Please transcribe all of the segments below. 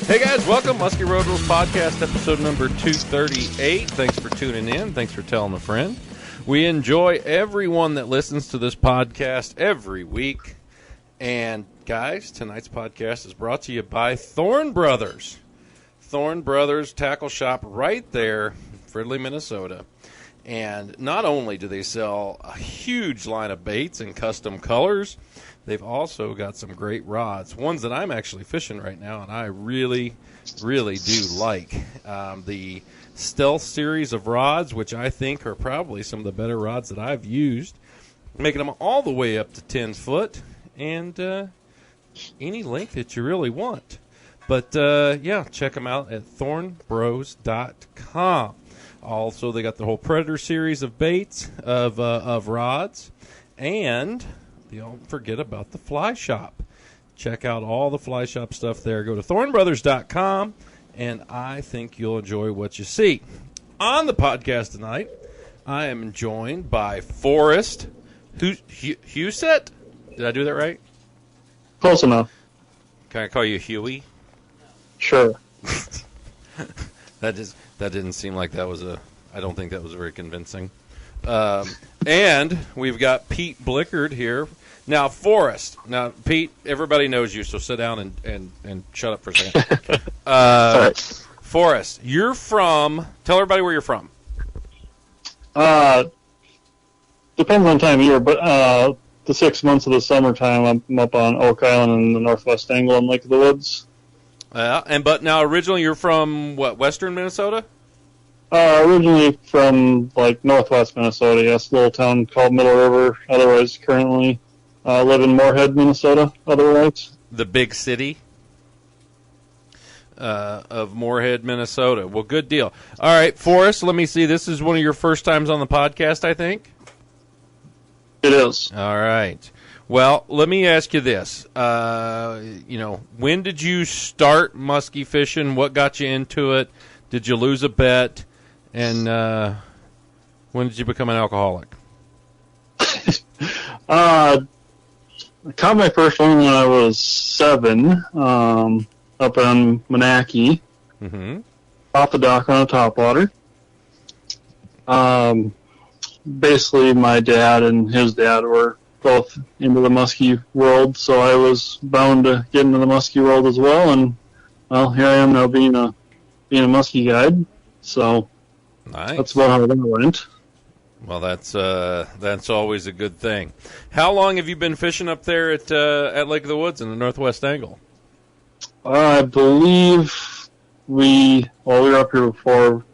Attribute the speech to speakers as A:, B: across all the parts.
A: Hey guys, welcome. Muskie Road Rules Podcast, episode number 238. Thanks for tuning in. Thanks for telling a friend. We enjoy everyone that listens to this podcast every week. And guys, tonight's podcast is brought to you by Thorne Brothers. Thorne Brothers Tackle Shop right there in Fridley, Minnesota. And not only do they sell a huge line of baits and custom colors, they've also got some great rods, ones that I'm actually fishing right now, and I really, really do like. The Stealth series of rods, which I think are probably some of the better rods that I've used, making them all the way up to 10 foot and any length that you really want. But, yeah, check them out at thornbros.com. Also, they got the whole Predator series of baits, of rods, and don't forget about the Fly Shop. Check out all the Fly Shop stuff there. Go to thornbrothers.com, and I think you'll enjoy what you see. On the podcast tonight, I am joined by Forrest Husett. Did I do that right?
B: Close enough.
A: Can I call you Huey?
B: Sure.
A: That didn't seem like that was I don't think that was very convincing. And we've got Pete Blickard here. Now, Forrest. Now, Pete, everybody knows you, so sit down and shut up for a second.
B: Sorry.
A: Forrest, you're from, tell everybody where you're from.
B: Depends on time of year, but the 6 months of the summertime, I'm up on Oak Island in the northwest angle in Lake of the Woods.
A: But now originally you're from, what, western Minnesota?
B: Originally from, northwest Minnesota, yes, a little town called Middle River, otherwise currently live in Moorhead, Minnesota, otherwise.
A: The big city of Moorhead, Minnesota. Well, good deal. All right, Forrest, let me see. This is one of your first times on the podcast, I think?
B: It is.
A: All right. Well, let me ask you this. When did you start muskie fishing? What got you into it? Did you lose a bet? And when did you become an alcoholic?
B: I caught my first one when I was 7, up on Moonachie, off the dock on a topwater. Basically, my dad and his dad were both into the muskie world, so I was bound to get into the muskie world as well. And well, here I am now being a muskie guide. So
A: nice.
B: That's about how that went.
A: Well, that's always a good thing. How long have you been fishing up there at Lake of the Woods in the northwest angle?
B: I believe we were up here before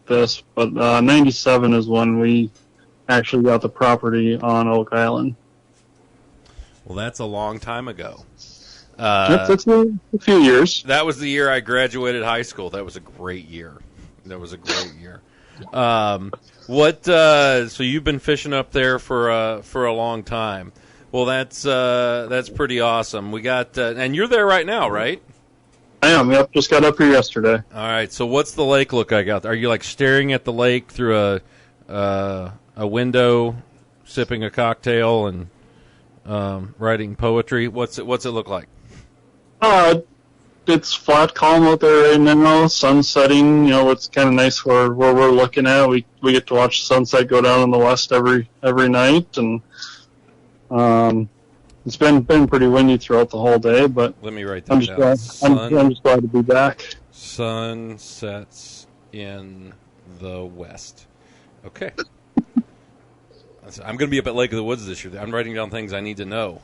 B: this, but 97 is when we actually got the property on Oak Island.
A: Well, that's a long time ago.
B: That's a few years.
A: That was the year I graduated high school. That was a great year. So you've been fishing up there for a long time. Well, that's pretty awesome. We got and you're there right now, right?
B: I am. Yep, just got up here yesterday.
A: All right. So what's the lake look like out there? Are you staring at the lake through a window, sipping a cocktail and writing poetry? What's it look like?
B: It's flat, calm out there right now. Sun setting. It's kind of nice where we're looking at. We get to watch the sunset go down in the west every night, and it's been pretty windy throughout the whole day. But
A: let me write that down.
B: I'm just glad to be back.
A: Sun sets in the west. Okay. I'm going to be up at Lake of the Woods this year. I'm writing down things I need to know.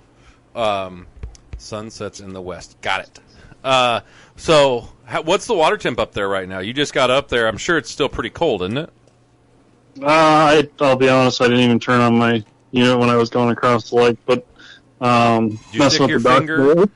A: Sunsets in the west. Got it. So what's the water temp up there right now? You just got up there. I'm sure it's still pretty cold, isn't it?
B: I'll be honest. I didn't even turn on my unit when I was going across the lake. But
A: did you stick your finger?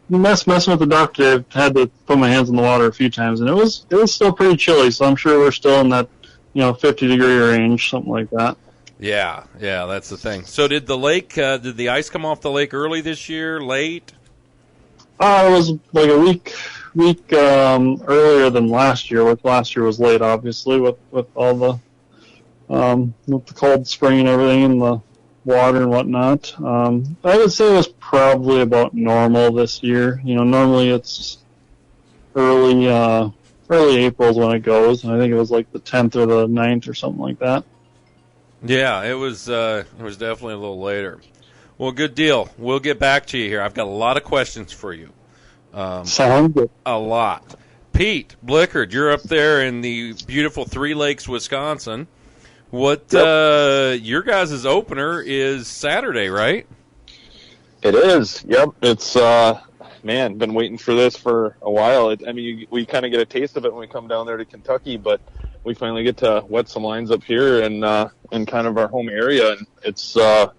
B: Messing with the doctor. I had to put my hands in the water a few times, and it was still pretty chilly. So I'm sure we're still in that 50-degree range, something like that.
A: Yeah, that's the thing. So did the lake? Did the ice come off the lake early this year? Late?
B: It was like a week earlier than last year. Which last year was late, obviously, with all the with the cold spring and everything, and the water and whatnot. I would say it was probably about normal this year. Normally it's early April is when it goes. I think it was like the 10th or the 9th or something like that.
A: Yeah, it was definitely a little later. Well, good deal. We'll get back to you here. I've got a lot of questions for you.
B: Sounds good.
A: A lot. Pete Blickard, you're up there in the beautiful Three Lakes, Wisconsin. What your guys' opener is Saturday, right?
C: It is. Yep. It's been waiting for this for a while. We kind of get a taste of it when we come down there to Kentucky, but we finally get to wet some lines up here in kind of our home area, and it's one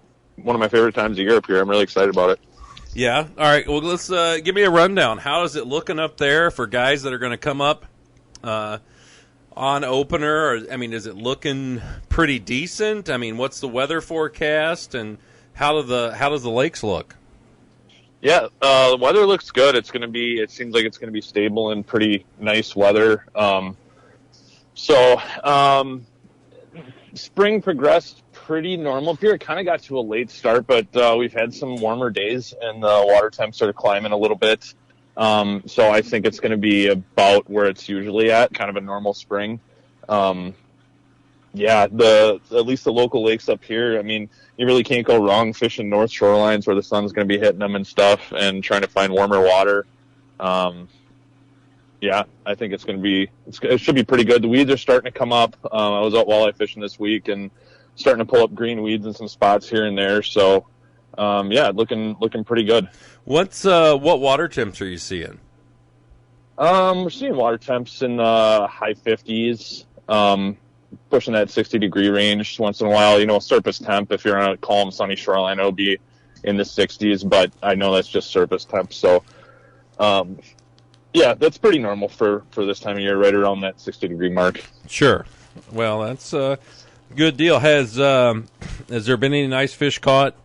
C: of my favorite times of year up here. I'm really excited about it.
A: Yeah. All right. Well, let's give me a rundown. How is it looking up there for guys that are going to come up on opener? Or, is it looking pretty decent? What's the weather forecast, and how does the lakes look?
C: Yeah, the weather looks good. It seems like it's going to be stable and pretty nice weather. Spring progressed pretty normal here. It kind of got to a late start, but we've had some warmer days and the water temps started climbing a little bit. So I think it's going to be about where it's usually at, kind of a normal spring. At least the local lakes up here, you really can't go wrong fishing north shorelines where the sun's going to be hitting them and stuff and trying to find warmer water. I think it should be pretty good. The weeds are starting to come up. I was out walleye fishing this week and starting to pull up green weeds in some spots here and there. So, looking pretty good.
A: What water temps are you seeing?
C: We're seeing water temps in the high 50s, pushing that 60-degree range once in a while. Surface temp, if you're on a calm, sunny shoreline, it'll be in the 60s, but I know that's just surface temp. So, that's pretty normal for this time of year, right around that 60-degree mark.
A: Sure. Well, that's a good deal. Has there been any nice fish caught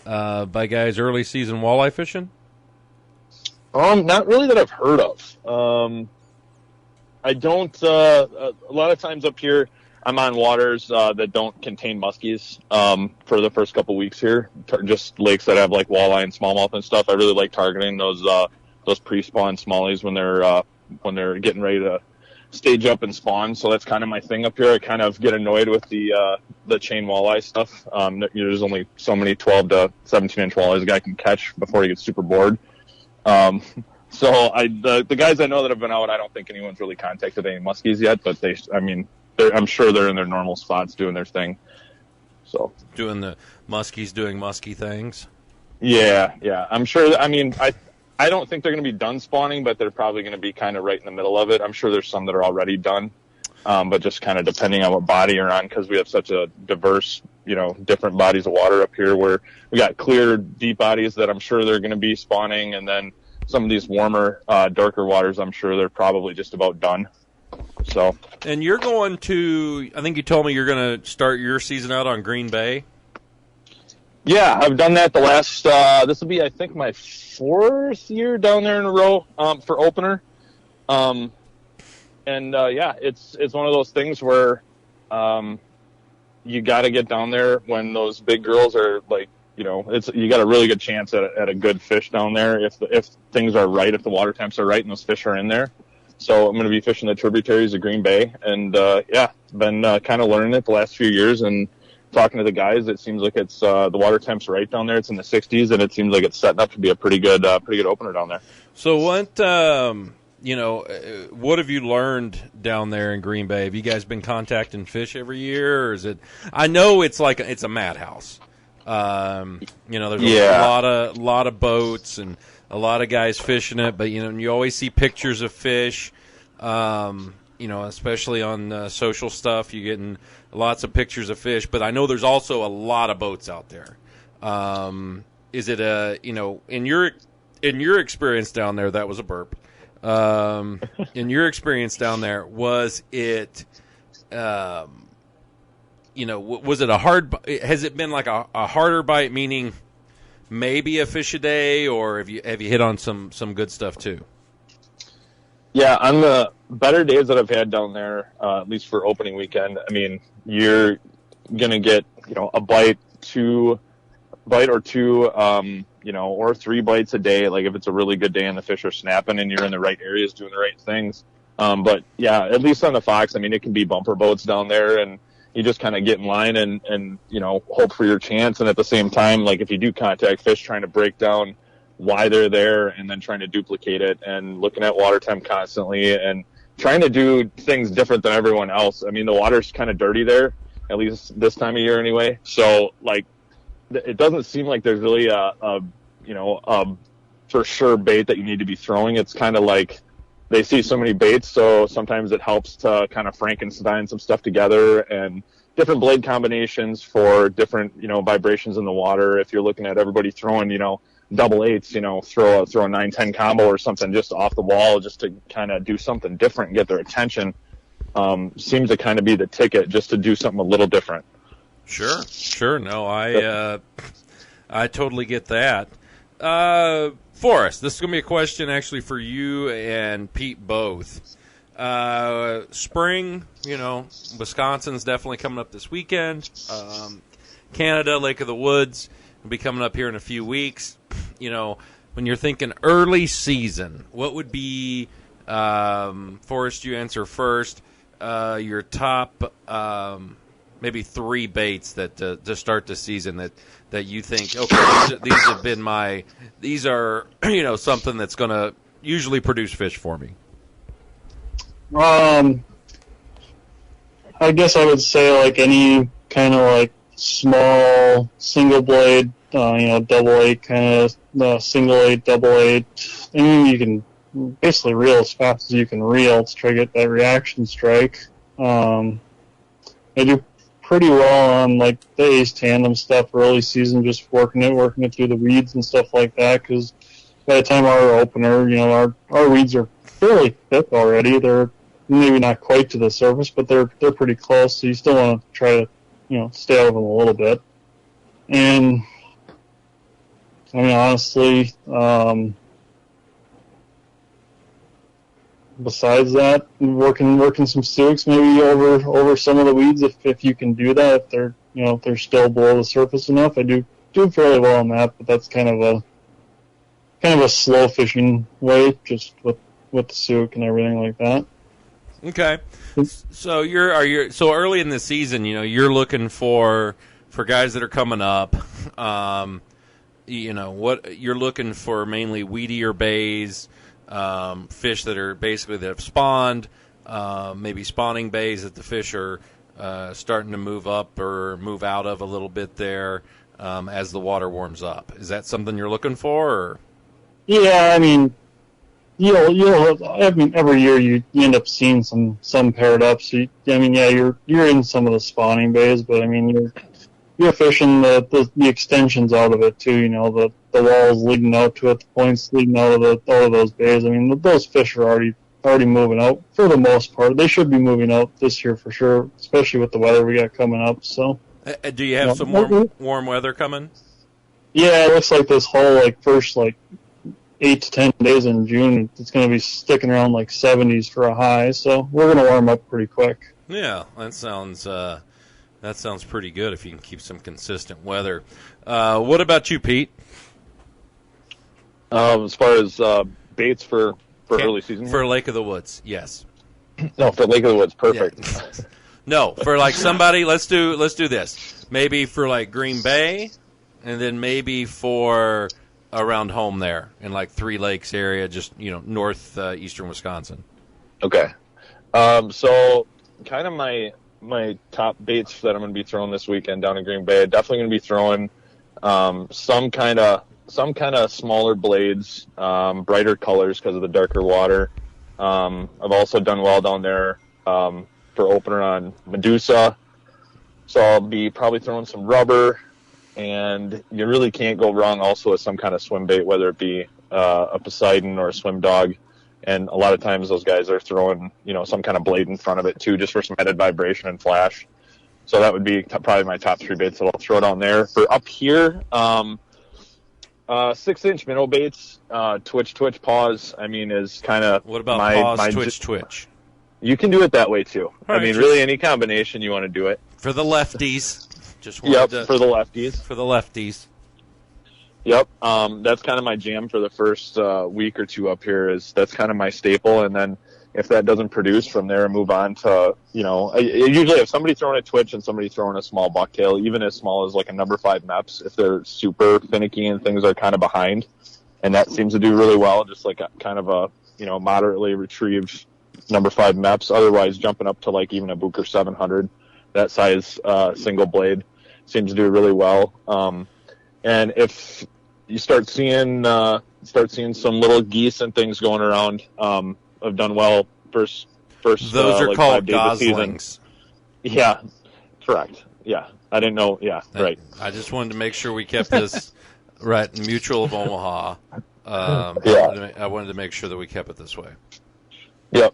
A: by guys early season walleye fishing?
C: Not really that I've heard of. I don't. A lot of times up here, I'm on waters that don't contain muskies for the first couple weeks here. Just lakes that have like walleye and smallmouth and stuff. I really like targeting those pre-spawn smallies when they're getting ready to stage up and spawn. So that's kind of my thing up here. I kind of get annoyed with the chain walleye stuff. There's only so many 12 to 17 inch walleyes a guy can catch before he gets super bored. The guys I know that have been out, I don't think anyone's really contacted any muskies yet, but I'm sure they're in their normal spots doing their thing. So
A: doing the muskies doing musky things.
C: Yeah. I'm sure. I don't think they're going to be done spawning, but they're probably going to be kind of right in the middle of it. I'm sure there's some that are already done, but just kind of depending on what body you're on, because we have such a diverse, different bodies of water up here where we got clear, deep bodies that I'm sure they're going to be spawning, and then some of these warmer, darker waters, I'm sure they're probably just about done. So.
A: And you're going to, I think you told me you're going to start your season out on Green Bay.
C: Yeah, I've done that the last, this will be, I think, my 4th year down there in a row for opener. It's one of those things where you got to get down there when those big girls are like, you got a really good chance at a good fish down there if things are right, if the water temps are right and those fish are in there. So I'm going to be fishing the tributaries of Green Bay, and been kind of learning it the last few years and talking to the guys. It seems like it's the water temp's right down there. It's in the 60s, and it seems like it's setting up to be a pretty good opener down there.
A: So what have you learned down there in Green Bay? Have you guys been contacting fish every year, or is it? I know it's like it's a madhouse. There's a lot of boats and a lot of guys fishing it, but you always see pictures of fish. Especially on social stuff, you're getting lots of pictures of fish. But I know there's also a lot of boats out there. Is it in your experience down there? That was a burp. In your experience down there, was it? Was it a hard? Has it been like a harder bite? Meaning, maybe a fish a day, or have you hit on some good stuff too?
C: Yeah, on the better days that I've had down there, at least for opening weekend, you're gonna get a bite or two or 3 bites a day. Like if it's a really good day and the fish are snapping and you're in the right areas doing the right things. But yeah, at least on the Fox, I mean, it can be bumper boats down there, and you just kind of get in line and hope for your chance. And at the same time, like if you do contact fish, trying to break down why they're there and then trying to duplicate it and looking at water temp constantly and trying to do things different than everyone else. I mean, the water's kind of dirty there, at least this time of year anyway. So like, it doesn't seem like there's really a for sure bait that you need to be throwing. It's kind of like they see so many baits, so sometimes it helps to kind of Frankenstein some stuff together and different blade combinations for different, vibrations in the water. If you're looking at everybody throwing, double eights, throw a 9-10 combo or something just off the wall just to kind of do something different and get their attention. Seems to kind of be the ticket, just to do something a little different.
A: Sure. No, I totally get that. Forrest, this is going to be a question actually for you and Pete both. Spring, Wisconsin's definitely coming up this weekend. Canada, Lake of the Woods will be coming up here in a few weeks. When you're thinking early season, what would be, Forrest, you answer first, your top maybe 3 baits that to start the season that you think, okay, these have been these are something that's going to usually produce fish for me.
B: I guess I would say like any kind of like small single blade, double eight kind of single eight, double eight. Anything you can basically reel as fast as you can reel to try to get that reaction strike. I do pretty well on like the Ace Tandem stuff early season, just working it through the weeds and stuff like that. Because by the time our opener, our weeds are fairly thick already. They're maybe not quite to the surface, but they're pretty close. So you still want to try to stay out of them a little bit. And I mean, honestly, besides that, working some Sukes maybe over some of the weeds if you can do that, if they're still below the surface enough. I do fairly well on that, but that's kind of a slow fishing way, just with the Suke and everything like that.
A: Okay, so so early in the season, you're looking for guys that are coming up. What you're looking for, mainly weedier bays, fish that have spawned, maybe spawning bays that the fish are starting to move up or move out of a little bit there as the water warms up. Is that something you're looking for? Or?
B: Yeah, I mean, every year you end up seeing some paired up. So you're in some of the spawning bays, but I mean you're fishing the extensions out of it too. The walls leading out to it, the points leading out of all of those bays. I mean, those fish are already moving out for the most part. They should be moving out this year for sure, especially with the weather we got coming up. So,
A: do you have some warm weather coming?
B: Yeah, it looks like this whole first 8 to 10 days in June, it's going to be sticking around 70s for a high. So we're going to warm up pretty quick.
A: Yeah, that sounds pretty good if you can keep some consistent weather. What about you, Pete?
C: As far as baits for early season?
A: For Lake of the Woods, yes.
C: No, for Lake of the Woods, perfect.
A: Yeah. No, for somebody, let's do this. Maybe for Green Bay, and then maybe for around home there in 3 Lakes area, just north eastern Wisconsin.
C: Okay. So kind of my top baits that I'm going to be throwing this weekend down in Green Bay, definitely going to be throwing some kind of smaller blades, brighter colors because of the darker water. I've also done well down there for opener on Medusa, so I'll be probably throwing some rubber, and you really can't go wrong also with some kind of swim bait, whether it be a Poseidon or a Swim Dog. And a lot of times those guys are throwing, some kind of blade in front of it too, just for some added vibration and flash. So that would be probably my top 3 baits that I'll throw down there. For up here, 6-inch minnow baits, twitch, pause, is kind of
A: what about pause, twitch?
C: You can do it that way too.
A: Right,
C: really any combination you want to do it.
A: For the lefties. For the lefties.
C: Yep. That's kind of my jam for the first week or two up here. That's kind of my staple, and then if that doesn't produce from there, move on to I usually have somebody throwing a twitch and somebody throwing a small bucktail, even as small as like a number 5 MEPS if they're super finicky and things are kind of behind, and that seems to do really well. Just like kind of a moderately retrieved number 5 MEPS. Otherwise, jumping up to like even a Booker 700, that size single blade seems to do really well. And if you start seeing some little geese and things going around, have done well first.
A: Those are
C: like
A: called
C: 5 days of season.
A: goslings.
C: Yeah, correct. Yeah, I didn't know. Yeah, right.
A: I just wanted to make sure we kept this right. Mutual of Omaha.
C: Yeah.
A: I wanted to make sure that we kept it this way.
C: Yep.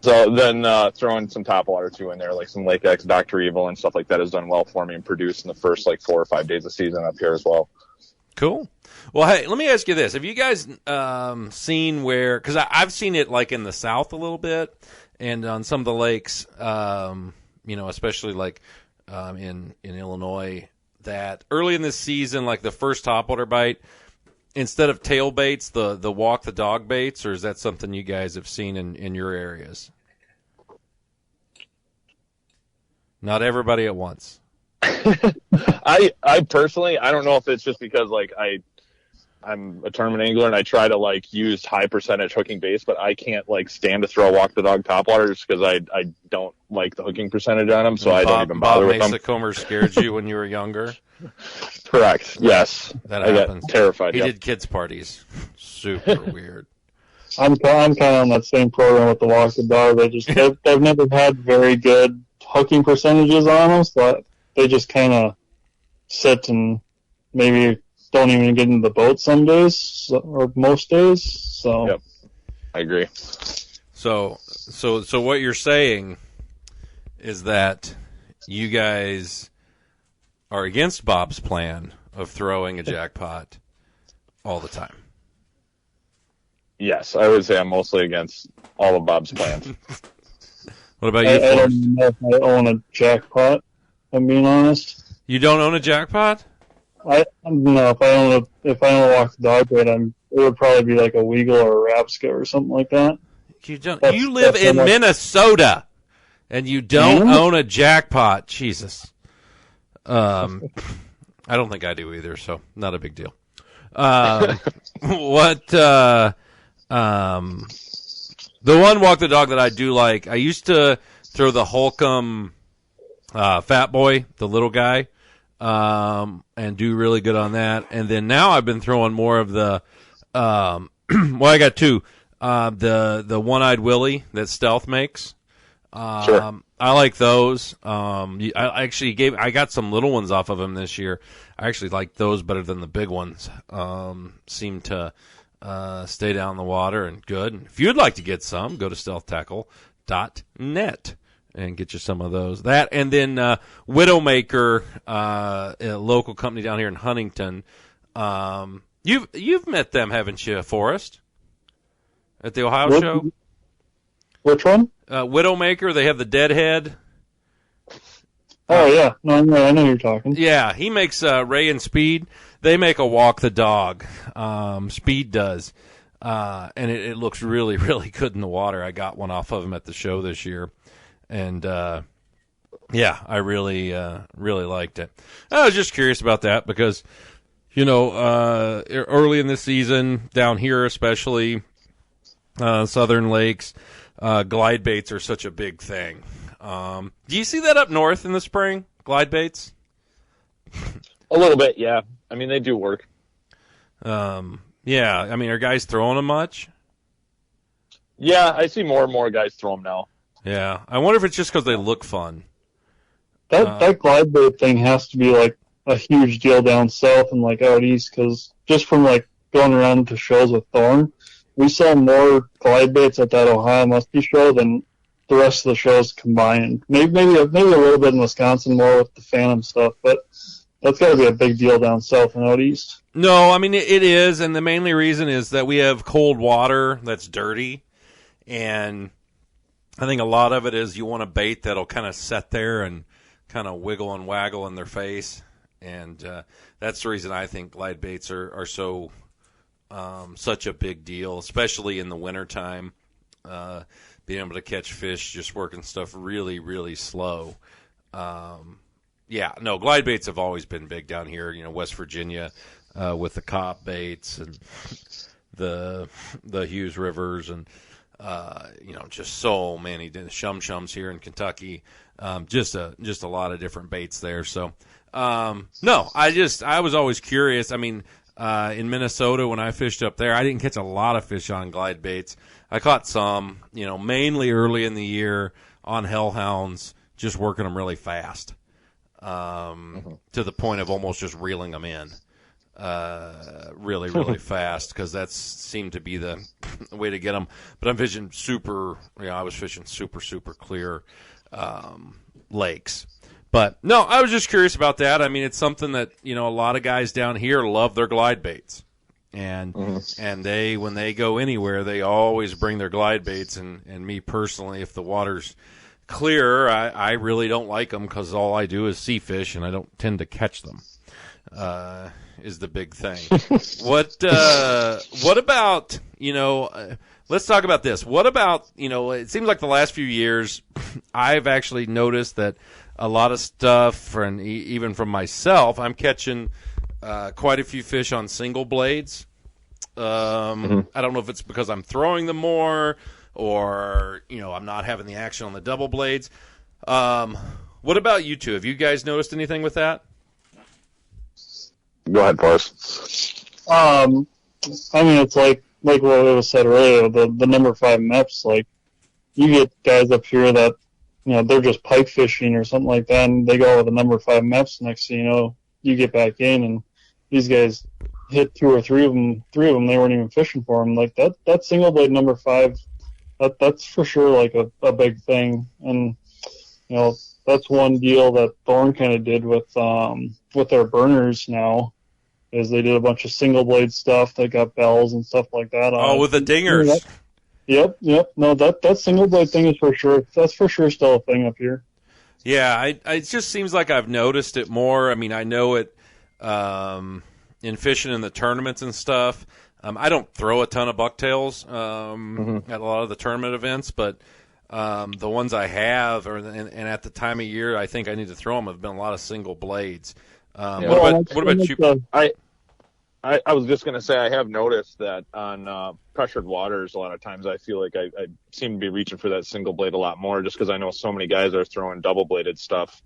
C: So then throwing some topwater too in there, like some Lake X, Dr. Evil, and stuff like that has done well for me and produced in the first like 4 or 5 days of season up here as well.
A: Cool. Well, hey, let me ask you this. Have you guys seen where – because I've seen it like in the south a little bit and on some of the lakes, especially like in Illinois, that early in this season, like the first topwater bite, instead of tail baits, the walk the dog baits, or is that something you guys have seen in your areas? Not everybody at once.
C: I personally, I don't know if it's just because like I'm a tournament angler and I try to like use high percentage hooking baits, but I can't like stand to throw walk the dog topwater just because I don't like the hooking percentage on them, so I don't even bother with them.
A: Bob Comer scared you when you were younger?
C: Correct. Yes.
A: That
C: I
A: happens.
C: got terrified.
A: He
C: Yep.
A: did kids parties. Super weird.
B: I'm kind of on that same program with the walk the dog. They've never had very good hooking percentages on them, so they just kind of sit and maybe don't even get into the boat some days or most days. So
C: Yep. I agree.
A: So what you're saying is that you guys are against Bob's plan of throwing a jackpot all the time.
C: Yes, I would say I'm mostly against all of Bob's plans.
A: What about you,
B: I
A: Forrest?
B: don't know if I own a jackpot, if I'm being honest.
A: You don't own a jackpot?
B: If I own a walk the dog bait, it would probably be like a Weagle or a Rapska or something like that.
A: You don't.
B: That's-
A: You live
B: that's
A: in
B: how much-
A: Minnesota, and you don't
B: Hmm?
A: own a jackpot. Jesus. I don't think I do either, so not a big deal. The one walk the dog that I do like, I used to throw the Holcomb Fat Boy, the little guy, and do really good on that. And then now I've been throwing more of the well, I got two. The One-Eyed Willie that Stealth makes.
C: Sure.
A: I like those. I got some little ones off of him this year. I actually like those better than the big ones. Seem to stay down in the water and good. And if you'd like to get some, go to stealthtackle.net and get you some of those. That and then Widowmaker, a local company down here in Huntington. You've met them, haven't you, Forrest? At the Ohio show?
B: Which one?
A: Widowmaker, they have the Deadhead.
B: Oh, yeah. No, I know who you're talking.
A: Yeah, he makes Ray and Speed. They make a walk the dog. Speed does. And it looks really, really good in the water. I got one off of him at the show this year. And, yeah, I really, really liked it. I was just curious about that because, early in the season, down here especially, Southern Lakes, glide baits are such a big thing. Do you see that up north in the spring, glide baits?
C: A little bit, yeah. I mean, they do work.
A: Yeah, I mean, are guys throwing them much?
C: Yeah, I see more and more guys throw them now.
A: Yeah, I wonder if it's just because they look fun.
B: That glide bait thing has to be like a huge deal down south and like out east, because just from like going around to shows with Thorn, we saw more glide baits at that Ohio Muskie show than the rest of the shows combined. Maybe a little bit in Wisconsin, more with the Phantom stuff, but that's got to be a big deal down south and out east.
A: No, I mean, it is, and the mainly reason is that we have cold water that's dirty, and I think a lot of it is you want a bait that'll kind of sit there and kind of wiggle and waggle in their face, and that's the reason I think glide baits are so such a big deal, especially in the wintertime. Being able to catch fish, just working stuff really, really slow. Glide baits have always been big down here. West Virginia with the Cop baits and the Hughes Rivers and just so many shum-shums here in Kentucky. Just a lot of different baits there. So I was always curious. I mean, in Minnesota when I fished up there, I didn't catch a lot of fish on glide baits. I caught some, mainly early in the year on hellhounds, just working them really fast, to the point of almost just reeling them in, really, really fast, because that seemed to be the way to get them. But I'm fishing I was fishing super, super clear lakes. But no, I was just curious about that. I mean, it's something that, a lot of guys down here love their glide baits. And when they go anywhere, they always bring their glide baits. And me personally, if the water's clear, I really don't like them because all I do is sea fish and I don't tend to catch them, is the big thing. What about, let's talk about this. What about, it seems like the last few years I've actually noticed that a lot of stuff, and even from myself, I'm catching quite a few fish on single blades. I don't know if it's because I'm throwing them more or, I'm not having the action on the double blades. What about you two? Have you guys noticed anything with that?
C: Go ahead, Forrest.
B: I mean, it's like what was said earlier, the number 5 MEPs, like, you get guys up here that, they're just pike fishing or something like that, and they go with the number 5 MEPs. Next thing you know, you get back in, and these guys hit 2 or 3 of them. 3 of them, they weren't even fishing for them. Like, that single blade number 5, that's for sure, like, a big thing. And, that's one deal that Thorn kind of did with their burners now, is they did a bunch of single blade stuff. They got bells and stuff like that.
A: With the dingers.
B: Yep. No, that single blade thing is for sure. That's for sure still a thing up here.
A: Yeah, it just seems like I've noticed it more. I mean, I know it in fishing in the tournaments and stuff. I don't throw a ton of bucktails at a lot of the tournament events, but the ones I have, and at the time of year I think I need to throw them, have been a lot of single blades. What about you?
C: I was just going to say, I have noticed that on pressured waters, a lot of times I feel like I seem to be reaching for that single blade a lot more, just because I know so many guys are throwing double bladed stuff,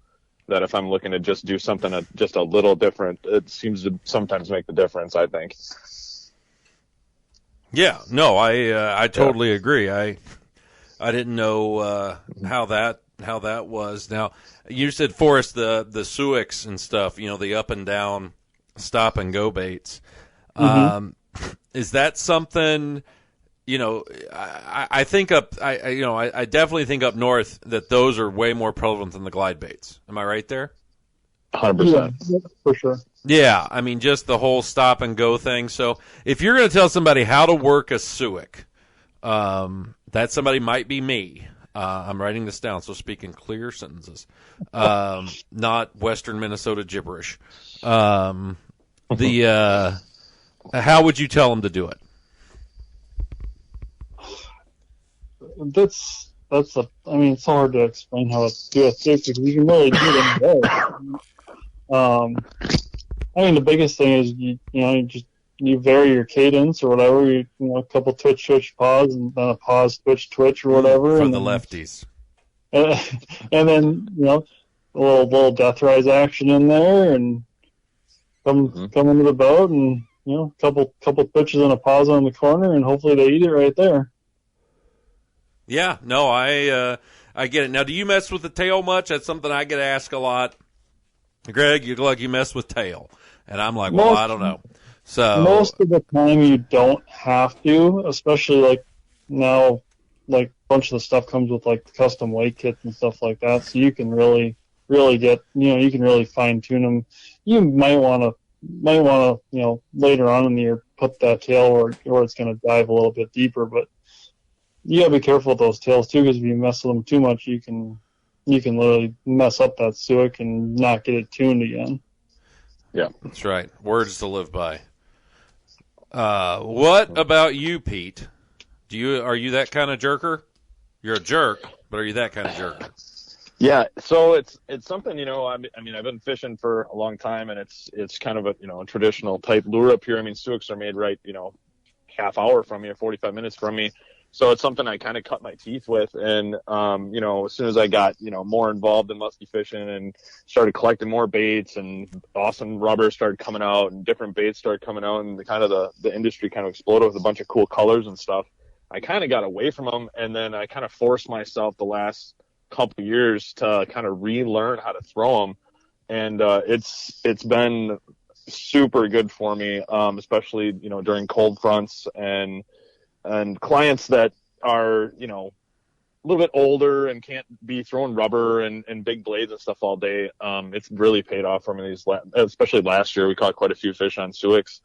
C: that if I'm looking to just do something just a little different, it seems to sometimes make the difference, I think.
A: Yeah, no, I totally agree. I didn't know how that was. Now, you said, Forrest, the Suics and stuff, the up and down stop and go baits. Is that something, I think I definitely think up north that those are way more prevalent than the glide baits. Am I right there?
C: 100%.
B: Yeah, for sure.
A: Yeah, I mean, just the whole stop and go thing. So if you're going to tell somebody how to work a Suic, that somebody might be me. I'm writing this down, so speaking clear sentences, not Western Minnesota gibberish. How would you tell them to do it?
B: It's so hard to explain how to do a stick, because you can really do it in both. The biggest thing is you vary your cadence or whatever. A couple twitch, pause, and then a pause, twitch, or whatever.
A: For the lefties.
B: And then a little death rise action in there, and come into the boat, and couple twitches and a pause on the corner, and hopefully they eat it right there.
A: Yeah, no, I get it. Now, do you mess with the tail much? That's something I get asked a lot. Greg, you look like you mess with tail, and I'm like, I don't know. So
B: most of the time you don't have to, especially like now, like a bunch of the stuff comes with like custom weight kits and stuff like that, so you can really get, you can really fine tune them. You might want to, later on in the year put that tail where it's going to dive a little bit deeper, but you gotta be careful with those tails too, because if you mess with them too much, you can literally mess up that Suic and not get it tuned again.
C: Yeah.
A: That's right. Words to live by. What about you, Pete? Are you that kind of jerker? You're a jerk, but are you that kind of jerker?
C: Yeah, so it's something, I mean, I've been fishing for a long time, and it's kind of a traditional type lure up here. I mean, Suiks are made right, half hour from me or 45 minutes from me. So it's something I kind of cut my teeth with. And, as soon as I got, more involved in musky fishing and started collecting more baits, and awesome rubber started coming out and different baits started coming out, and the industry kind of exploded with a bunch of cool colors and stuff, I kind of got away from them. And then I kind of forced myself the last couple years to kind of relearn how to throw them. And, it's been super good for me, especially, during cold fronts and clients that are, a little bit older and can't be throwing rubber and big blades and stuff all day. It's really paid off for me especially last year. We caught quite a few fish on Suiks.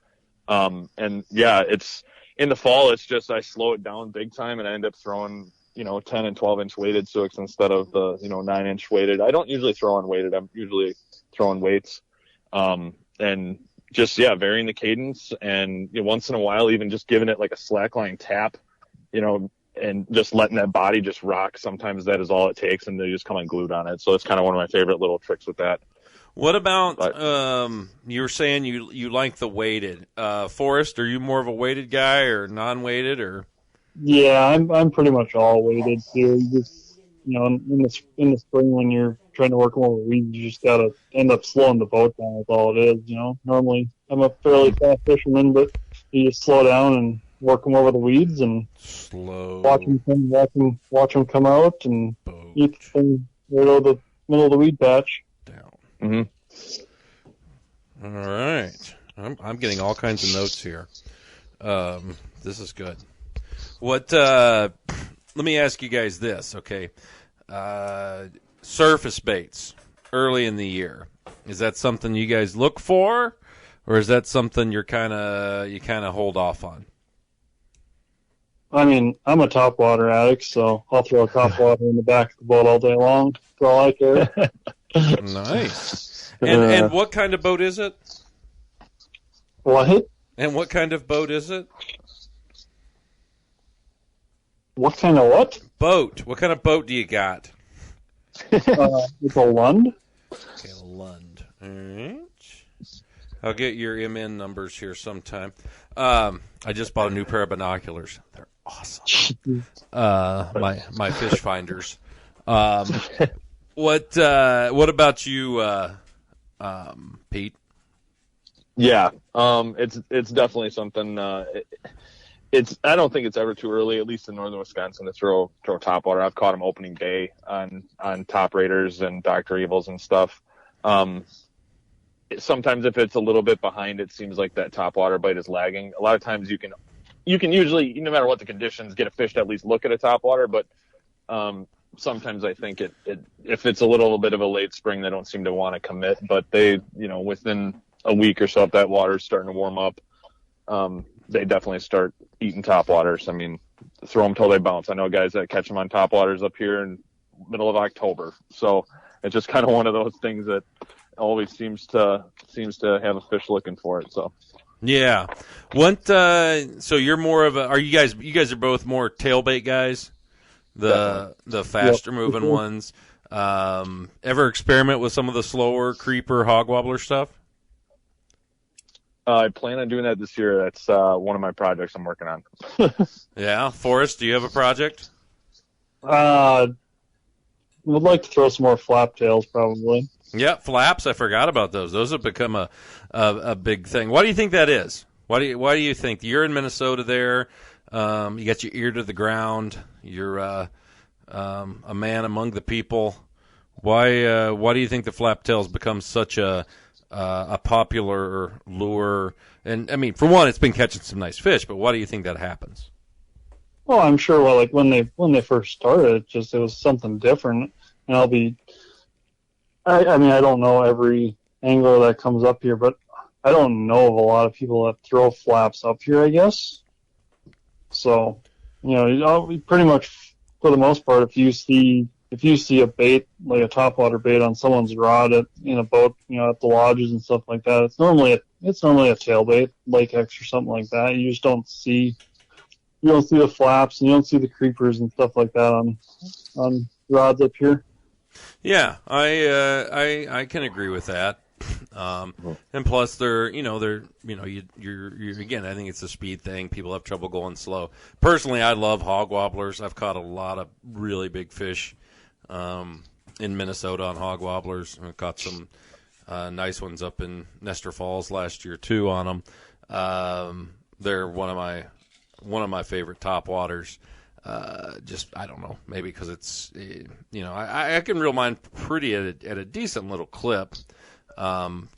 C: And yeah, it's in the fall, it's just, I slow it down big time and I end up throwing, 10 and 12 inch weighted Suiks instead of the, 9 inch weighted. I don't usually throw unweighted. I'm usually throwing weights. And just, varying the cadence, and once in a while, even just giving it like a slackline tap, and just letting that body just rock. Sometimes that is all it takes, and they just come unglued on it. So it's kind of one of my favorite little tricks with that.
A: What about, you were saying you like the weighted. Forrest, are you more of a weighted guy or non-weighted, or?
B: Yeah, I'm pretty much all weighted too. You just, in the spring when you're trying to work them over weeds, you just gotta end up slowing the boat down. That's all it is. Normally I'm a fairly fast fisherman, but you just slow down and work them over the weeds and watch them come out and eat the thing right over the middle of the weed patch.
A: Down.
C: Mm-hmm.
A: All right, I'm getting all kinds of notes here. This is good. What? Let me ask you guys this, okay? Surface baits early in the year, is that something you guys look for, or is that something you kind of hold off on?
B: I mean, I'm a topwater addict, so I'll throw a topwater in the back of the boat all day long. That's all I care.
A: Nice. And what kind of boat is it?
B: What?
A: And what kind of boat is it?
B: What kind of what?
A: Boat. What kind of boat do you got?
B: It's a Lund.
A: Okay, a Lund. All right. I'll get your MN numbers here sometime. I just bought a new pair of binoculars. They're awesome. My fish finders. What about you, Pete?
C: Yeah, it's definitely something. I don't think it's ever too early, at least in northern Wisconsin, to throw topwater. I've caught them opening day on top raiders and Dr. Evils and stuff. Sometimes if it's a little bit behind, it seems like that topwater bite is lagging. A lot of times you can usually, no matter what the conditions, get a fish to at least look at a topwater. But sometimes I think if it's a little bit of a late spring, they don't seem to want to commit. But they, within a week or so, if that water's starting to warm up, they definitely start eating topwaters. I mean, throw them till they bounce. I know guys that catch them on topwaters up here in middle of October. So it's just kind of one of those things that always seems to have a fish looking for it. So
A: yeah. So you're more of a, you guys are both more tailbait guys, the faster moving ones. Ever experiment with some of the slower creeper hog wobbler stuff?
C: I plan on doing that this year. That's one of my projects I'm working on.
A: Yeah. Forrest, do you have a project?
B: Would like to throw some more flap tails, probably.
A: Yeah, flaps. I forgot about those. Those have become a big thing. Why do you think that is? Why do you think you're in Minnesota there? You got your ear to the ground. You're a man among the people. Why do you think the flap tails become such a popular lure? And I mean, for one, it's been catching some nice fish, but why do you think that happens?
B: Well, I'm sure. Well, like when they first started, it was something different. And I mean, I don't know every angler that comes up here, but I don't know of a lot of people that throw flaps up here, I guess. So, pretty much for the most part, if you see if you see a bait, like a topwater bait on someone's rod in a boat, at the lodges and stuff like that, it's normally a tail bait, Lake X or something like that. You just don't see the flaps and you don't see the creepers and stuff like that on rods up here.
A: Yeah, I can agree with that. And plus you're again, I think it's a speed thing. People have trouble going slow. Personally, I love hog wobblers. I've caught a lot of really big fish in Minnesota on hog wobblers. I caught some nice ones up in Nestor Falls last year too on them. They're one of my favorite top waters. Just I don't know, maybe because it's I can reel mine pretty at a decent little clip.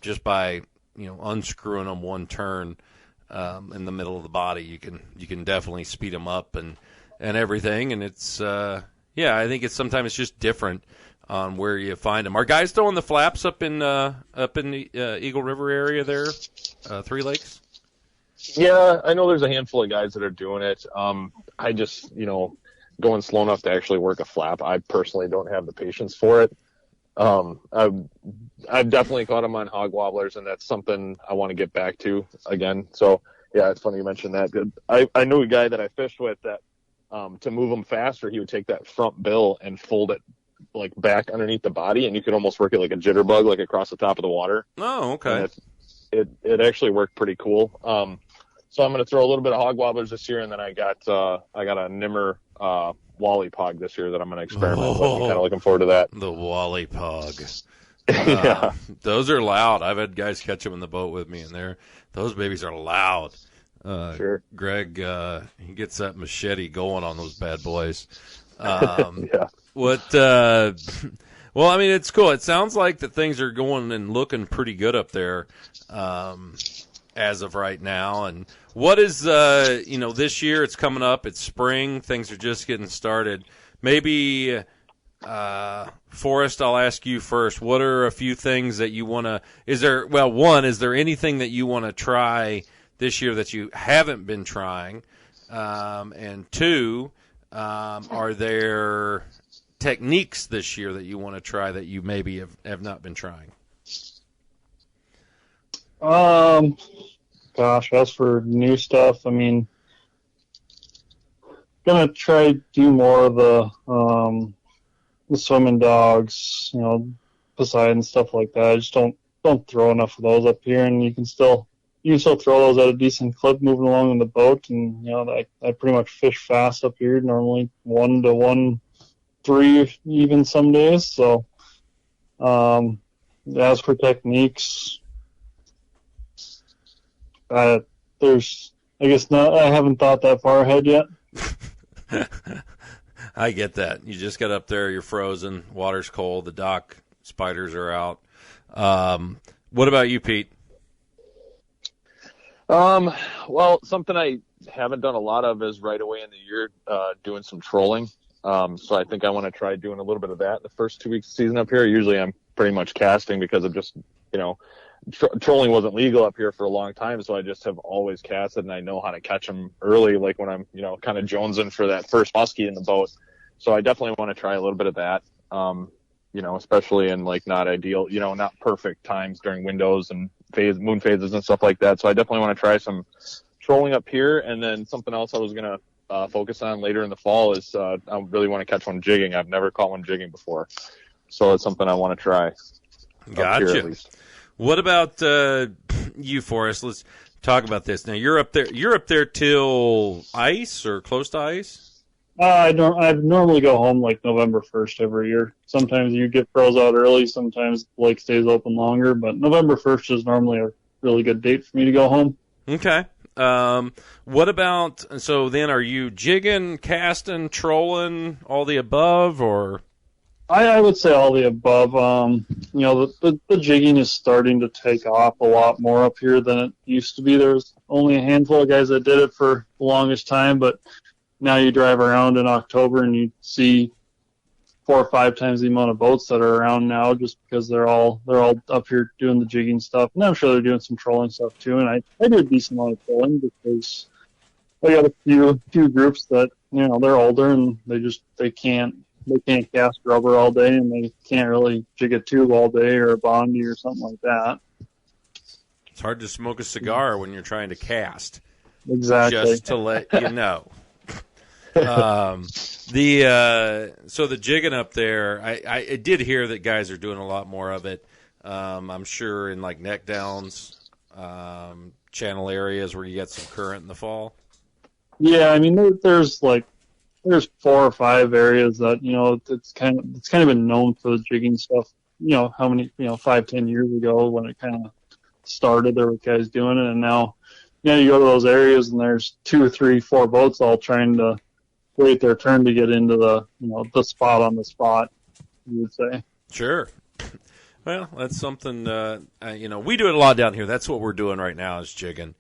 A: Just by unscrewing them one turn in the middle of the body, you can definitely speed them up and everything. And it's I think sometimes it's just different on where you find them. Are guys throwing the flaps up in the Eagle River area there, Three Lakes?
C: Yeah, I know there's a handful of guys that are doing it. I just going slow enough to actually work a flap. I personally don't have the patience for it. I've definitely caught them on hog wobblers, and that's something I want to get back to again. So yeah, it's funny you mentioned that. I knew a guy that I fished with that to move them faster, he would take that front bill and fold it like back underneath the body, and you could almost work it like a jitterbug, like across the top of the water.
A: Oh, okay.
C: And it actually worked pretty cool. So I'm going to throw a little bit of hog wobblers this year, and then I got a Nimmer Wally Pog this year that I'm going to experiment with. I'm kind of looking forward to that.
A: The Wally Pog.
C: Yeah.
A: Those are loud. I've had guys catch them in the boat with me, and those babies are loud.
C: Sure.
A: Greg, he gets that machete going on those bad boys.
C: Yeah.
A: Well, I mean, it's cool. It sounds like that things are going and looking pretty good up there as of right now. And what is, this year it's coming up. It's spring. Things are just getting started. Maybe, Forrest, I'll ask you first. What are a few things that you want to – is there anything that you want to try this year that you haven't been trying? And two, are there techniques this year that you want to try that you maybe have not been trying?
B: Gosh, as for new stuff, I mean, gonna try to do more of the swimming dogs, Poseidon, stuff like that. I just don't throw enough of those up here, and you can still throw those at a decent clip moving along in the boat. And I pretty much fish fast up here, normally 1 to 1.3 even some days. So as for techniques, I guess not. I haven't thought that far ahead yet.
A: I get that. You just got up there, you're frozen, water's cold, the dock spiders are out. What about you, Pete?
C: Well, something I haven't done a lot of is right away in the year doing some trolling. So I think I want to try doing a little bit of that the first 2 weeks of season up here. Usually I'm pretty much casting because of just, trolling wasn't legal up here for a long time, so I just have always casted, and I know how to catch them early, like when I'm, kind of jonesing for that first muskie in the boat. So I definitely want to try a little bit of that, especially in like not ideal, not perfect times during windows and moon phases and stuff like that. So I definitely want to try some trolling up here. And then something else I was going to focus on later in the fall is I really want to catch one jigging. I've never caught one jigging before. So it's something I want to try.
A: Gotcha.
C: Up here, at least.
A: What about you, Forrest? Let's talk about this. Now you're up there. You're up there till ice or close to ice?
B: I normally go home like November 1st every year. Sometimes you get froze out early. Sometimes the lake stays open longer. But November 1st is normally a really good date for me to go home.
A: Okay. What about? So then, are you jigging, casting, trolling, all the above, or?
B: I would say all the above. The jigging is starting to take off a lot more up here than it used to be. There's only a handful of guys that did it for the longest time, but now you drive around in October and you see 4 or 5 times the amount of boats that are around now, just because they're all up here doing the jigging stuff. And I'm sure they're doing some trolling stuff too. And I do a decent amount of trolling because I got a few groups that they're older and they can't they can't cast rubber all day, and they can't really jig a tube all day or a Bondi or something like that.
A: It's hard to smoke a cigar when you're trying to cast.
B: Exactly.
A: Just to let you know. So the jigging up there, I did hear that guys are doing a lot more of it. I'm sure in like neck downs, channel areas where you get some current in the fall.
B: Yeah, I mean there's 4 or 5 areas that it's kind of been known for the jigging stuff. How many 5-10 years ago when it kind of started, there were guys doing it, and now you go to those areas and there's 2, 3, 4 boats all trying to wait their turn to get into the the spot on the spot, you would say. Sure.
A: Well, that's something we do it a lot down here. That's what we're doing right now is jigging,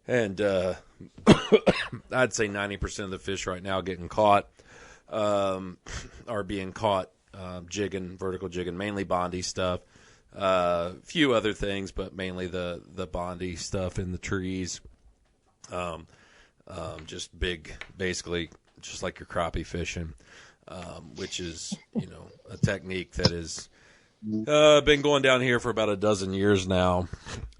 A: and I'd say 90% of the fish right now getting caught are being caught jigging, vertical jigging, mainly Bondi stuff. A few other things, but mainly the Bondi stuff in the trees. Just big, basically, just like your crappie fishing, which is a technique that is been going down here for about a dozen years now.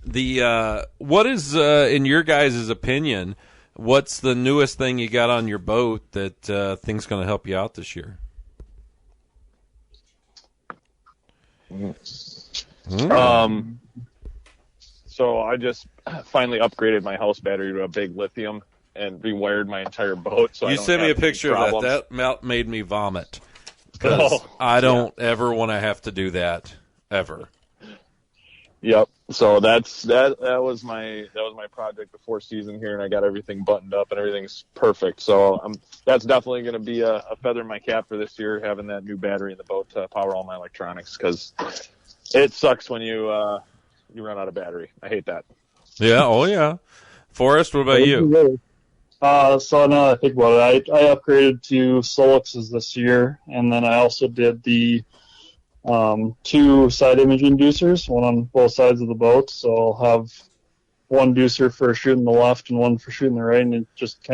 A: What is in your guys' opinion? What's the newest thing you got on your boat that thing's going to help you out this year?
C: So I just finally upgraded my house battery to a big lithium and rewired my entire boat. So
A: you sent me a picture of that. That made me vomit. Because I don't ever want to have to do that ever.
C: Yep. So that was my project before season here, and I got everything buttoned up and everything's perfect. So that's definitely going to be a feather in my cap for this year, having that new battery in the boat to power all my electronics, because it sucks when you run out of battery. I hate that.
A: Yeah. Oh yeah. Forrest, what about you?
B: So now that I think about it, I upgraded to Soluxes this year, and then I also did the 2 side imaging deucers, one on both sides of the boat. So I'll have one deucer for shooting the left and one for shooting the right, and it just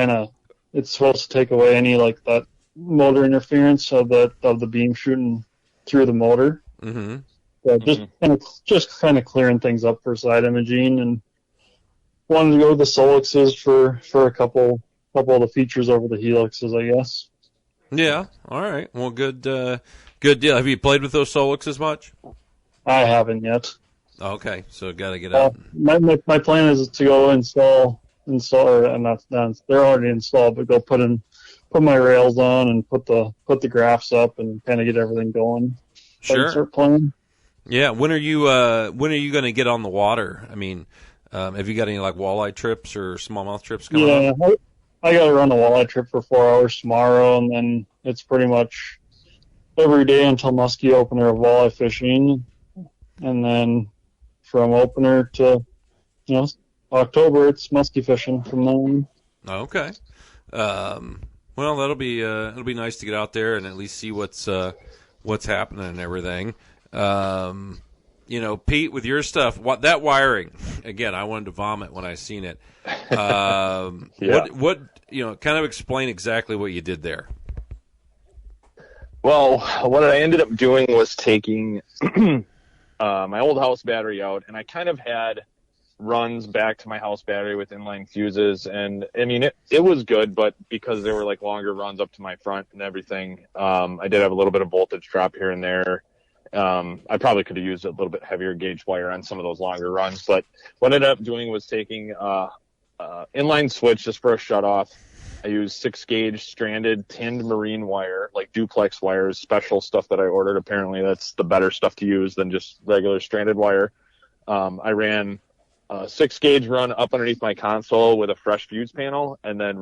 B: it's supposed to take away any like that motor interference of the beam shooting through the motor.
A: Mm-hmm.
B: So just kind of clearing things up for side imaging, and wanted to go with the Soluxes for a couple of the features over the Helixes, I guess.
A: Yeah. All right. Well, good deal. Have you played with those Soluxes much?
B: I haven't yet.
A: Okay, so got to get out.
B: My plan is to go install, and not they're already installed, but go put my rails on and put the graphs up and kind of get everything going.
A: Sure.
B: Start playing.
A: Yeah. When are you going to get on the water? I mean, have you got any like walleye trips or smallmouth trips coming up?
B: Yeah, I got to run a walleye trip for 4 hours tomorrow, and then it's pretty much every day until muskie opener of walleye fishing, and then from opener to October, it's muskie fishing from then.
A: Okay. Well, it'll be nice to get out there and at least see what's happening and everything. Pete, with your stuff, that wiring again, I wanted to vomit when I seen it. Yeah. What kind of explain exactly what you did there.
C: Well, what I ended up doing was taking my old house battery out, and I kind of had runs back to my house battery with inline fuses, and I mean it was good, but because there were like longer runs up to my front and everything, I did have a little bit of voltage drop here and there. I probably could have used a little bit heavier gauge wire on some of those longer runs, but what I ended up doing was taking inline switch just for a shutoff. I used 6-gauge stranded tinned marine wire, like duplex wires, special stuff that I ordered. Apparently that's the better stuff to use than just regular stranded wire. I ran a 6-gauge run up underneath my console with a fresh fuse panel, and then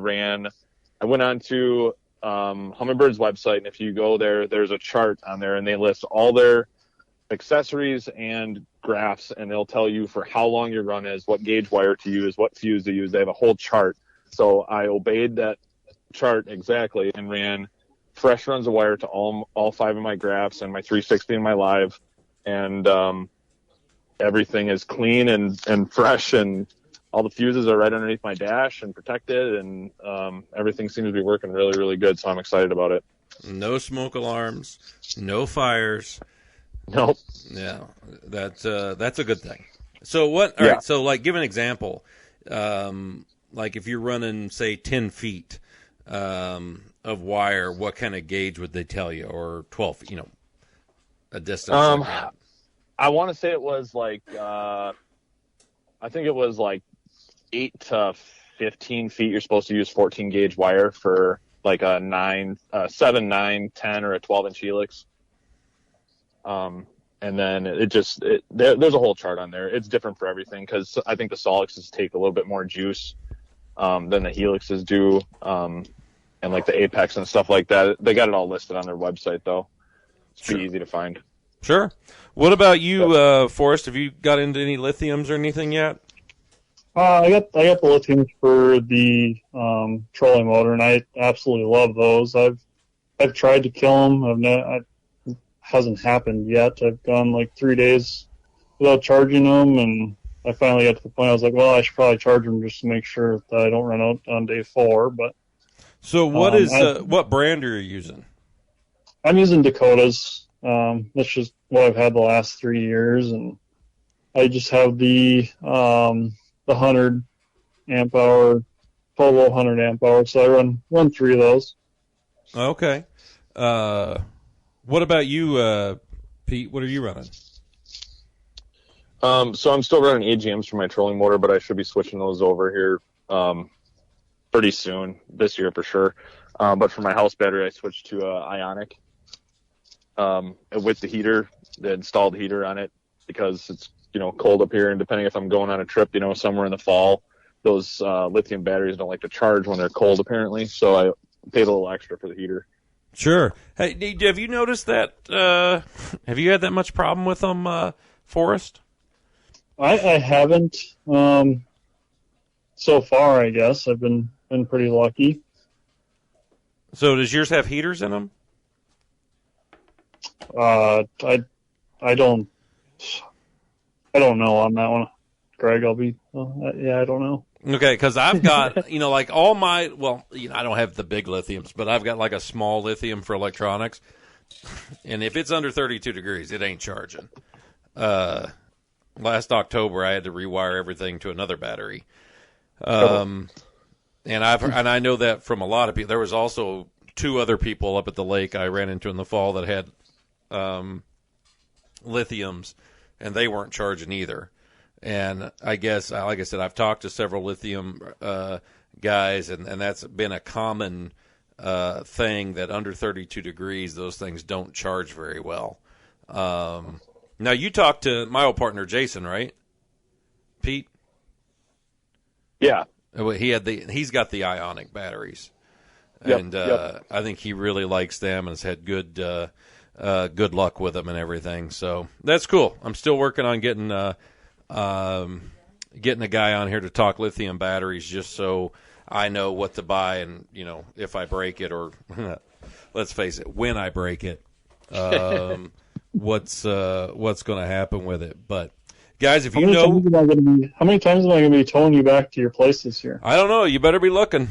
C: I went on to Hummingbird's website, and if you go there, there's a chart on there, and they list all their accessories and graphs, and they'll tell you for how long your run is, what gauge wire to use, what fuse to use. They have a whole chart. So I obeyed that chart exactly and ran fresh runs of wire to all 5 of my graphs and my 360 and my live, and everything is clean and fresh, and all the fuses are right underneath my dash and protected, and everything seems to be working really, really good, so I'm excited about it.
A: No smoke alarms, no fires.
C: Nope.
A: Yeah, that's a good thing. So what? All
C: Yeah.
A: right. So like, give an example. Like if you're running, say, 10 feet of wire, what kind of gauge would they tell you, or 12? A distance. Like that.
C: I want to say it was like I think it was like 8 to 15 feet. You're supposed to use 14 gauge wire for like a 7, 9, 10, or a 12-inch helix. And then there's a whole chart on there. It's different for everything because I think the Solixes take a little bit more juice than the helixes do, and like the Apex and stuff like that. They got it all listed on their website though. It's pretty easy to find.
A: Sure. What about you, Forrest? Have you got into any lithiums or anything yet?
B: I got the lithiums for the trolling motor, and I absolutely love those. I've tried to kill them. It hasn't happened yet. I've gone like 3 days without charging them, and I finally got to the point I was like, well, I should probably charge them just to make sure that I don't run out on day 4. But
A: so what brand are you using?
B: I'm using Dakotas. That's just what I've had the last 3 years, and I just have the 100 amp hour, 1200 amp hour. So I run 3 of those.
A: Okay. What about you, Pete? What are you running?
C: So I'm still running AGMs for my trolling motor, but I should be switching those over here pretty soon, this year for sure. But for my house battery, I switched to Ionic with the heater, the installed heater on it, because it's cold up here, and depending if I'm going on a trip, somewhere in the fall, those lithium batteries don't like to charge when they're cold apparently. So I paid a little extra for the heater.
A: Sure. Hey, have you noticed that? Have you had that much problem with them, Forrest?
B: I haven't so far. I guess I've been pretty lucky.
A: So does yours have heaters in them?
B: I don't know on that one, Greg. I don't know.
A: Okay, because I've got, like all my, I don't have the big lithiums, but I've got like a small lithium for electronics. And if it's under 32 degrees, it ain't charging. Last October, I had to rewire everything to another battery. And I know that from a lot of people. There was also 2 other people up at the lake I ran into in the fall that had lithiums, and they weren't charging either. And I guess, like I said, I've talked to several lithium guys, and that's been a common thing, that under 32 degrees, those things don't charge very well. Now, you talked to my old partner, Jason, right? Pete?
C: Yeah.
A: He's got the Ionic batteries. And
C: Yep.
A: I think he really likes them and has had good luck with them and everything. So that's cool. I'm still working on getting a guy on here to talk lithium batteries, just so I know what to buy, and if I break it, or let's face it, when I break it, what's going to happen with it. But guys, if
B: how many times am I going to be towing you back to your place this year?
A: I don't know. You better be looking.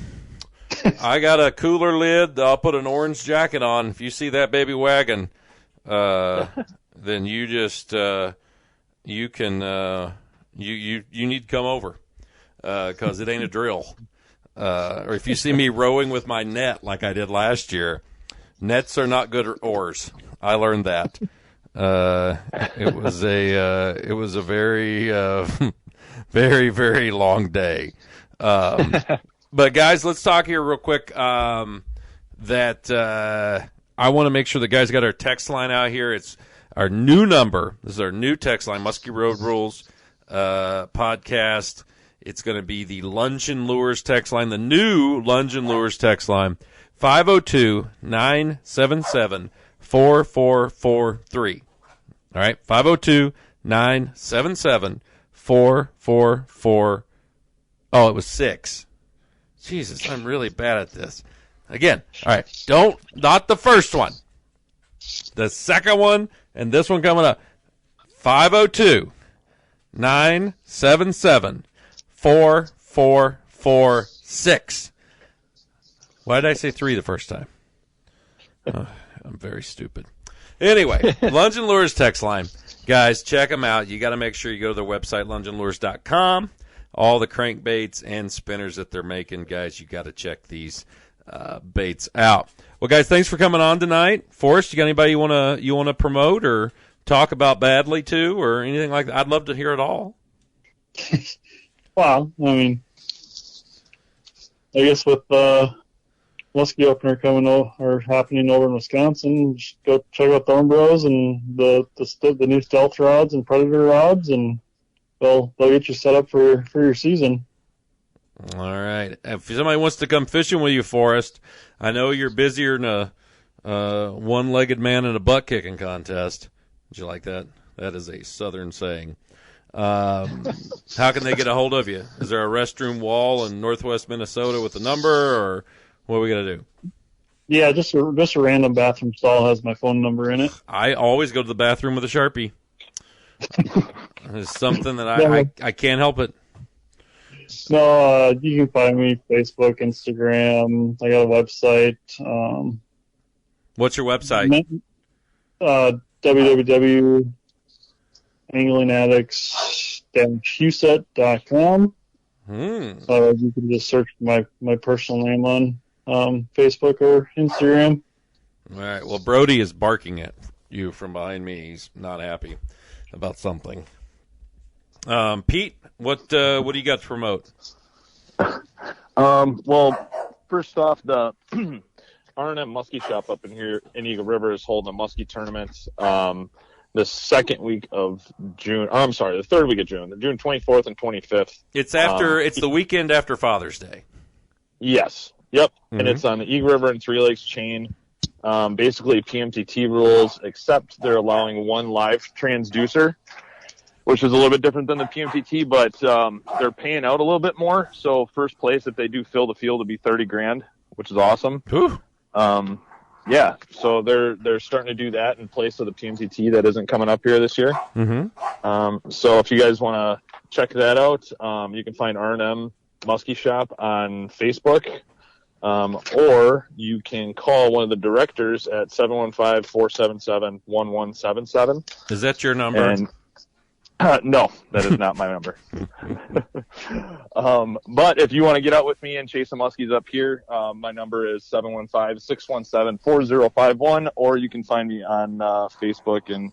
A: I got a cooler lid. I'll put an orange jacket on. If you see that baby wagon, then you just you can you need to come over, because it ain't a drill. Or if you see me rowing with my net like I did last year, nets are not good oars. I learned that. It was a very very, very long day. But guys, let's talk here real quick. I want to make sure the guys got our text line out here. It's our new number. This is our new text line, Muskie Road Rules podcast. It's going to be the Luncheon Lures text line, the new Luncheon Lures text line, 502-977-4443. All right, 502-977-4443. Oh, it was 6. Jesus, I'm really bad at this. Again, all right, not the first one. The second one, and this one coming up. 502-977-4446. Why did I say 3 the first time? I'm very stupid. Anyway, Lunge and Lures text line. Guys, check them out. You got to make sure you go to their website, lungeandlures.com. All the crankbaits and spinners that they're making, guys, you got to check these baits out. Well, guys, thanks for coming on tonight. Forrest, you got anybody you want to promote or talk about badly to or anything like that? I'd love to hear it all.
B: Well, I mean, I guess with Muskie opener happening over in Wisconsin, just go check out Thorn Bros and the new Stealth rods and Predator rods, and they'll get you set up for your season.
A: All right. If somebody wants to come fishing with you, Forrest, I know you're busier than a one-legged man in a butt kicking contest. Did you like that? That is a Southern saying. How can they get a hold of you? Is there a restroom wall in Northwest Minnesota with a number, or what are we gonna do?
B: Yeah, just a random bathroom stall has my phone number in it.
A: I always go to the bathroom with a Sharpie. It's something that I can't help it.
B: No, you can find me Facebook, Instagram. I got a website.
A: What's your website?
B: www.anglingaddicts-huset.com. You can just search my personal name on Facebook or Instagram.
A: All right. Well, Brody is barking at you from behind me. He's not happy about something. Pete, what do you got to promote?
C: Well, first off, the R&M Muskie Shop up in here in Eagle River is holding a muskie tournament the second week of June. Oh, I'm sorry, the third week of June. June 24th and 25th.
A: It's the weekend after Father's Day.
C: Yes. Yep. Mm-hmm. And it's on the Eagle River and Three Lakes chain. Basically PMTT rules, except they're allowing one live transducer, which is a little bit different than the PMTT, but they're paying out a little bit more. So first place, if they do fill the field, will be $30,000, which is awesome. Yeah, so they're starting to do that in place of the PMTT that isn't coming up here this year. Mm-hmm. So if you guys want to check that out, you can find R&M Muskie Shop on Facebook, or you can call one of the directors at 715-477-1177.
A: Is that your number?
C: And no, that is not my number. But if you want to get out with me and chase some muskies up here, my number is 715-617-4051, or you can find me on Facebook and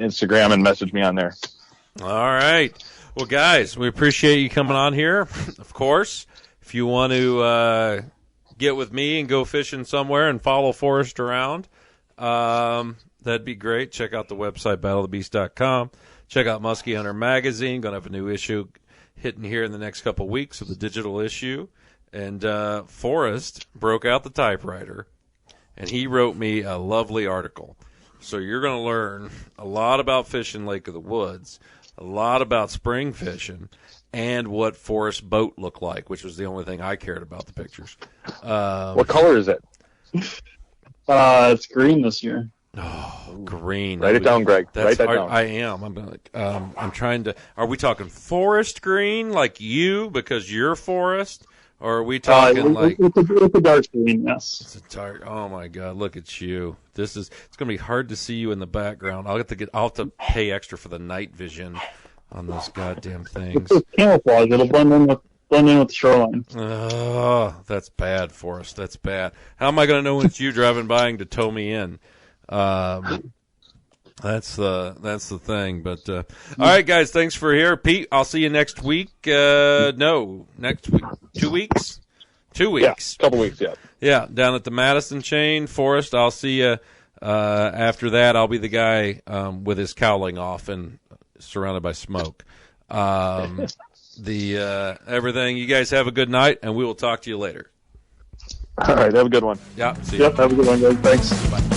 C: Instagram and message me on there.
A: All right. Well, guys, we appreciate you coming on here. Of course, if you want to get with me and go fishing somewhere and follow Forrest around, that'd be great. Check out the website, battleofthebeast.com. Check out Muskie Hunter Magazine. Going to have a new issue hitting here in the next couple of weeks with a digital issue. And Forrest broke out the typewriter, and he wrote me a lovely article. So you're going to learn a lot about fishing Lake of the Woods, a lot about spring fishing, and what Forrest's boat looked like, which was the only thing I cared about the pictures.
C: What color is it?
B: It's green this year.
A: Oh, green.
C: Write it down, Greg.
A: Write
C: that down.
A: I am. I'm trying to. Are we talking forest green, like you, because you're forest, or are we talking like?
B: It's a dark green. Yes.
A: It's a dark. Oh my God! Look at you. It's going to be hard to see you in the background. I'll have to pay extra for the night vision on those goddamn things.
B: It's camouflage. It'll blend in with the shoreline.
A: Oh, that's bad, Forrest. That's bad. How am I going to know when it's you driving by and to tow me in? That's the thing. But all right, guys, thanks for here, Pete. I'll see you next week. Next week, 2 weeks. 2 weeks.
C: Yeah, couple weeks.
A: Yeah, down at the Madison chain, Forrest. I'll see you. After that, I'll be the guy with his cowling off and surrounded by smoke. Everything. You guys have a good night, and we will talk to you later.
C: All right, have a good one.
A: Yeah. See
B: you. Yep, have a good one, guys. Thanks.
A: Bye.